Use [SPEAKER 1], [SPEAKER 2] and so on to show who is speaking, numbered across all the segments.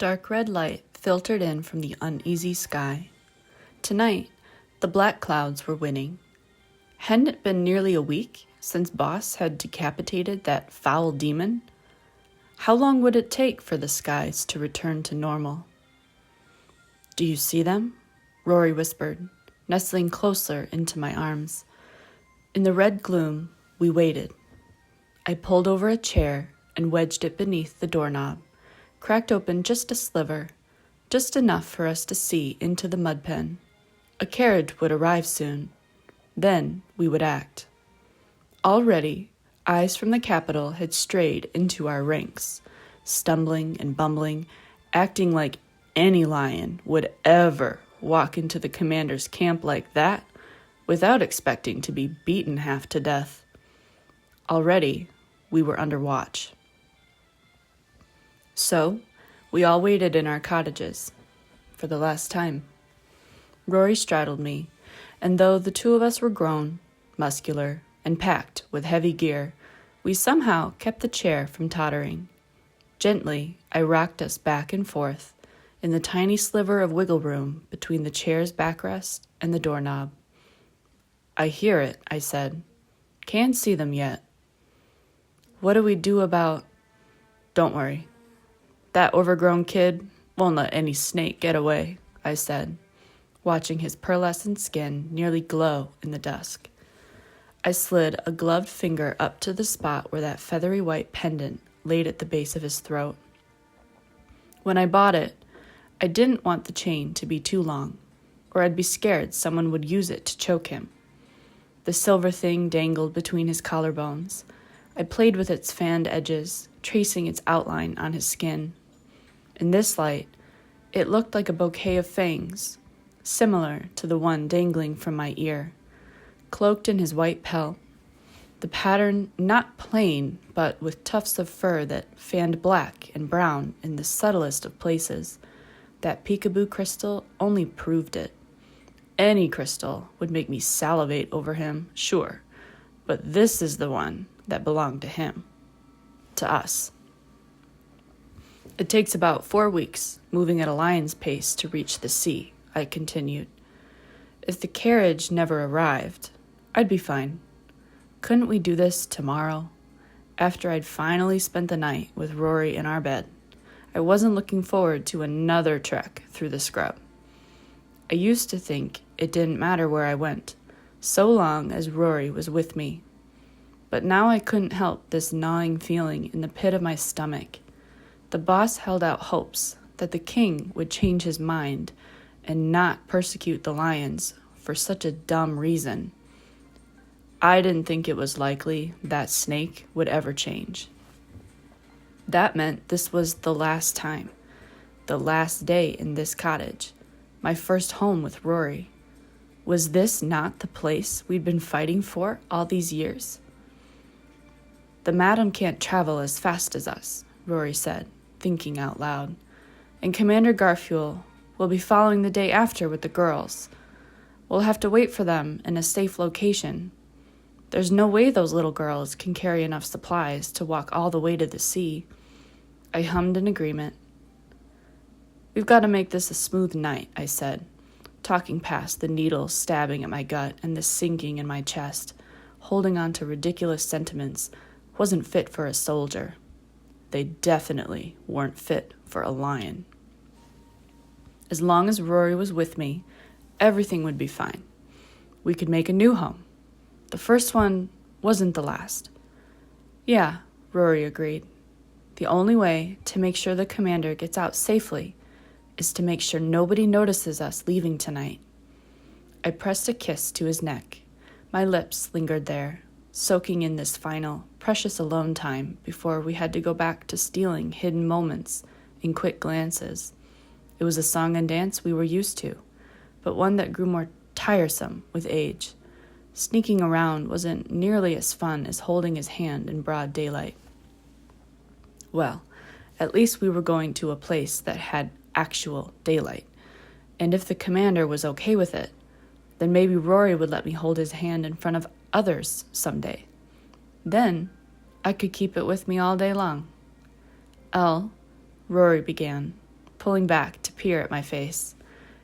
[SPEAKER 1] Dark red light filtered in from the uneasy sky. Tonight, the black clouds were winning. Hadn't it been nearly a week since Boss had decapitated that foul demon? How long would it take for the skies to return to normal? "Do you see them?" Rory whispered, nestling closer into my arms. In the red gloom, we waited. I pulled over a chair and wedged it beneath the doorknob, cracked open just a sliver, just enough for us to see into the mud pen. A carriage would arrive soon. Then we would act. Already, eyes from the capital had strayed into our ranks, stumbling and bumbling, acting like any lion would ever walk into the commander's camp like that without expecting to be beaten half to death. Already, we were under watch. So, we all waited in our cottages, for the last time. Rory straddled me, and though the two of us were grown, muscular, and packed with heavy gear, we somehow kept the chair from tottering. Gently, I rocked us back and forth in the tiny sliver of wiggle room between the chair's backrest and the doorknob. "I hear it," I said. "Can't see them yet." "What do we do about—" "Don't worry. That overgrown kid won't let any snake get away," I said, watching his pearlescent skin nearly glow in the dusk. I slid a gloved finger up to the spot where that feathery white pendant laid at the base of his throat. When I bought it, I didn't want the chain to be too long, or I'd be scared someone would use it to choke him. The silver thing dangled between his collarbones. I played with its fanned edges, tracing its outline on his skin. In this light, it looked like a bouquet of fangs, similar to the one dangling from my ear, cloaked in his white pelt. The pattern not plain, but with tufts of fur that fanned black and brown in the subtlest of places. That peekaboo crystal only proved it. Any crystal would make me salivate over him, sure, but this is the one that belonged to him, to us. "It takes about 4 weeks, moving at a lion's pace, to reach the sea," I continued. "If the carriage never arrived, I'd be fine. Couldn't we do this tomorrow, after I'd finally spent the night with Rory in our bed? I wasn't looking forward to another trek through the scrub. I used to think it didn't matter where I went, so long as Rory was with me. But now I couldn't help this gnawing feeling in the pit of my stomach. The boss held out hopes that the king would change his mind and not persecute the lions for such a dumb reason. I didn't think it was likely that Snake would ever change. That meant this was the last time, the last day in this cottage, my first home with Rory. Was this not the place we'd been fighting for all these years? "The madam can't travel as fast as us," Rory said, thinking out loud. "And Commander Garfuel will be following the day after with the girls. We'll have to wait for them in a safe location. There's no way those little girls can carry enough supplies to walk all the way to the sea." I hummed in agreement. "We've got to make this a smooth night," I said, talking past the needles stabbing at my gut and the sinking in my chest. Holding on to ridiculous sentiments wasn't fit for a soldier. They definitely weren't fit for a lion. As long as Rory was with me, everything would be fine. We could make a new home. The first one wasn't the last. "Yeah," Rory agreed. "The only way to make sure the commander gets out safely is to make sure nobody notices us leaving tonight." I pressed a kiss to his neck. My lips lingered there, soaking in this final, precious alone time before we had to go back to stealing hidden moments in quick glances. It was a song and dance we were used to, but one that grew more tiresome with age. Sneaking around wasn't nearly as fun as holding his hand in broad daylight. Well, at least we were going to a place that had actual daylight, and if the commander was okay with it, then maybe Rory would let me hold his hand in front of others someday. Then I could keep it with me all day long. "Elle," Rory began, pulling back to peer at my face.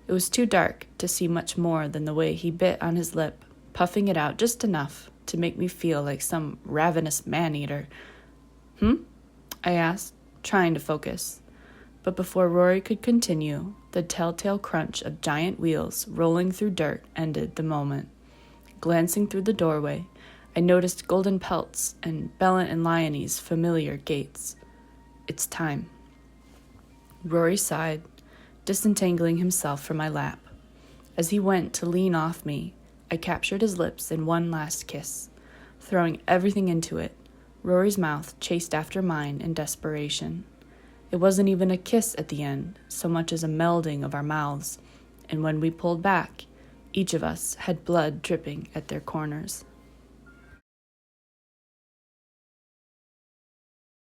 [SPEAKER 1] It was too dark to see much more than the way he bit on his lip, puffing it out just enough to make me feel like some ravenous man-eater. I asked, trying to focus. But before Rory could continue, the telltale crunch of giant wheels rolling through dirt ended the moment. Glancing through the doorway, I noticed Golden Pelt's and Bellin and Leonie's familiar gaits. It's time. Rory sighed, disentangling himself from my lap. As he went to lean off me, I captured his lips in one last kiss. Throwing everything into it, Rory's mouth chased after mine in desperation. It wasn't even a kiss at the end, so much as a melding of our mouths, and when we pulled back, each of us had blood dripping at their corners.